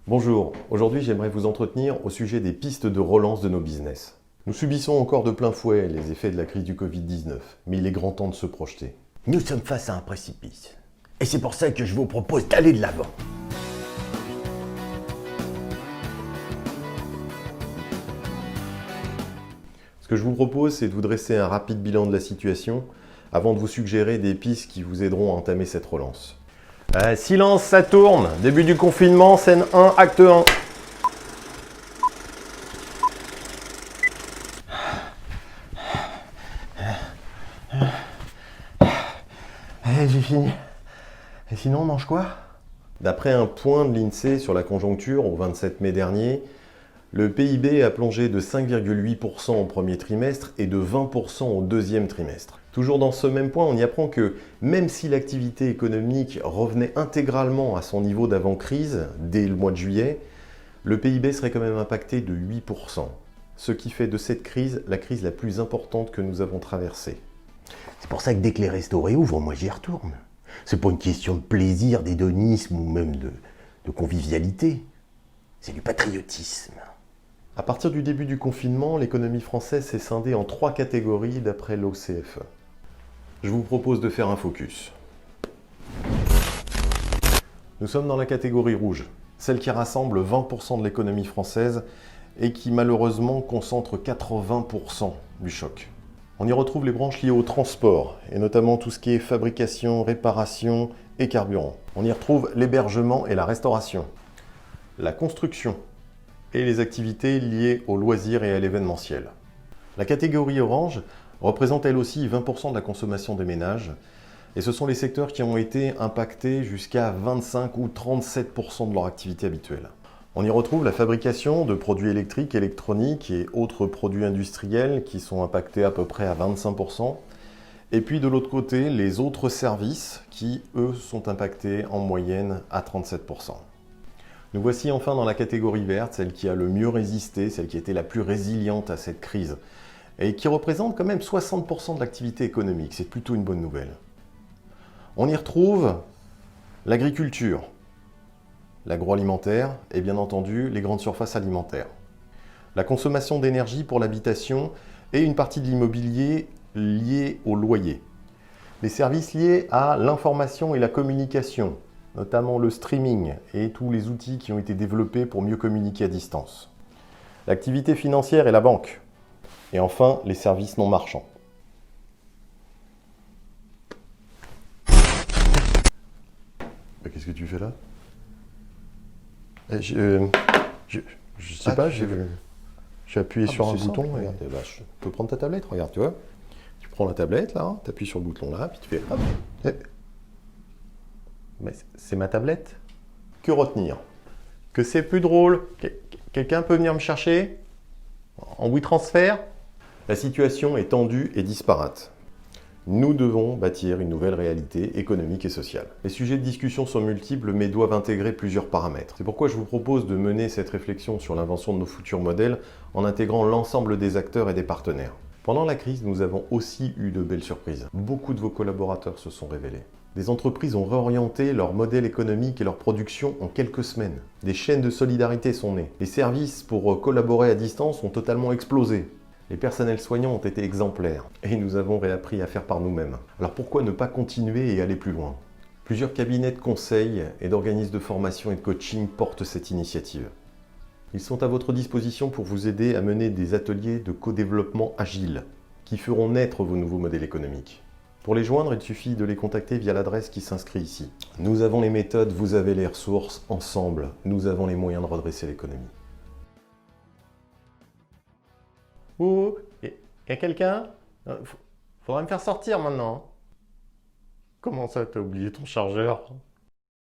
Bonjour, aujourd'hui j'aimerais vous entretenir au sujet des pistes de relance de nos business. Nous subissons encore de plein fouet les effets de la crise du Covid-19, mais il est grand temps de se projeter. Nous sommes face à un précipice. Et c'est pour ça que je vous propose d'aller de l'avant. Ce que je vous propose, c'est de vous dresser un rapide bilan de la situation avant de vous suggérer des pistes qui vous aideront à entamer cette relance. Silence, ça tourne. Début du confinement, scène 1, acte 1. J'ai fini. Et sinon, on mange quoi? D'après un point de l'INSEE sur la conjoncture au 27 mai dernier, le PIB a plongé de 5,8% au premier trimestre et de 20% au deuxième trimestre. Toujours dans ce même point, on y apprend que même si l'activité économique revenait intégralement à son niveau d'avant-crise dès le mois de juillet, le PIB serait quand même impacté de 8%, ce qui fait de cette crise la crise la plus importante que nous avons traversée. C'est pour ça que dès que les restos réouvrent, moi j'y retourne. C'est pas une question de plaisir, d'hédonisme ou même de convivialité. C'est du patriotisme. À partir du début du confinement, l'économie française s'est scindée en 3 catégories d'après l'OCFE. Je vous propose de faire un focus. Nous sommes dans la catégorie rouge, celle qui rassemble 20% de l'économie française et qui malheureusement concentre 80% du choc. On y retrouve les branches liées au transport, et notamment tout ce qui est fabrication, réparation et carburant. On y retrouve l'hébergement et la restauration, la construction et les activités liées aux loisirs et à l'événementiel. La catégorie orange représente elle aussi 20% de la consommation des ménages, et ce sont les secteurs qui ont été impactés jusqu'à 25 ou 37% de leur activité habituelle. On y retrouve la fabrication de produits électriques, électroniques et autres produits industriels qui sont impactés à peu près à 25%. Et puis de l'autre côté, les autres services qui, eux, sont impactés en moyenne à 37%. Nous voici enfin dans la catégorie verte, celle qui a le mieux résisté, celle qui a été la plus résiliente à cette crise et qui représente quand même 60% de l'activité économique. C'est plutôt une bonne nouvelle. On y retrouve l'agriculture, l'agroalimentaire et bien entendu les grandes surfaces alimentaires. La consommation d'énergie pour l'habitation et une partie de l'immobilier lié au loyer. Les services liés à l'information et la communication, notamment le streaming et tous les outils qui ont été développés pour mieux communiquer à distance. L'activité financière et la banque. Et enfin, les services non marchands. Qu'est-ce que tu fais là? Je sais pas, j'ai appuyé sur un bouton. Regarde, je peux prendre ta tablette, regarde, tu vois. Tu prends la tablette là, tu appuies sur le bouton là, puis tu fais hop. Mais c'est ma tablette. Que retenir? Que c'est plus drôle? Quelqu'un peut venir me chercher? En WeTransfer? La situation est tendue et disparate. Nous devons bâtir une nouvelle réalité économique et sociale. Les sujets de discussion sont multiples mais doivent intégrer plusieurs paramètres. C'est pourquoi je vous propose de mener cette réflexion sur l'invention de nos futurs modèles en intégrant l'ensemble des acteurs et des partenaires. Pendant la crise, nous avons aussi eu de belles surprises. Beaucoup de vos collaborateurs se sont révélés. Des entreprises ont réorienté leur modèle économique et leur production en quelques semaines. Des chaînes de solidarité sont nées. Les services pour collaborer à distance ont totalement explosé. Les personnels soignants ont été exemplaires et nous avons réappris à faire par nous-mêmes. Alors pourquoi ne pas continuer et aller plus loin? Plusieurs cabinets de conseil et d'organismes de formation et de coaching portent cette initiative. Ils sont à votre disposition pour vous aider à mener des ateliers de co-développement agile qui feront naître vos nouveaux modèles économiques. Pour les joindre, il suffit de les contacter via l'adresse qui s'inscrit ici. Nous avons les méthodes, vous avez les ressources, ensemble, nous avons les moyens de redresser l'économie. Oh, y a quelqu'un? Faudra me faire sortir maintenant. Comment ça, t'as oublié ton chargeur?